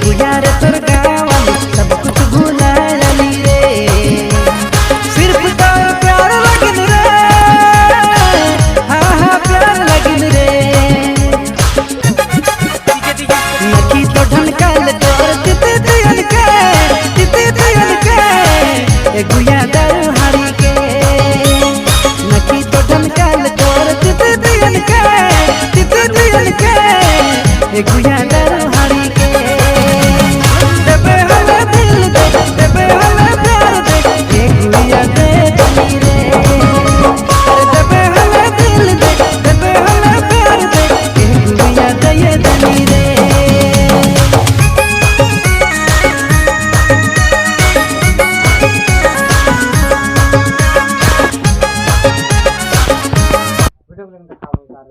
गुया रे तोर गाँव सब कुछ भुला जाली रे। सिर्फ तोर प्यार लगिन रे, हाँ हाँ प्यार लगिन रे। नखी तो ढनकाल तोर तिते तियन के ए गुया दारू हारी के। नखी तो ढनकाल तोर तिते तियन के ए गुया दारू हारी के। देबे हले दिल दे, देबे हले प्यार दे, ए गुया दे दनी रे। अरे देबे हले दिल दे, देबे हले प्यार दे, ए गुया दे दनी रे। वीडियो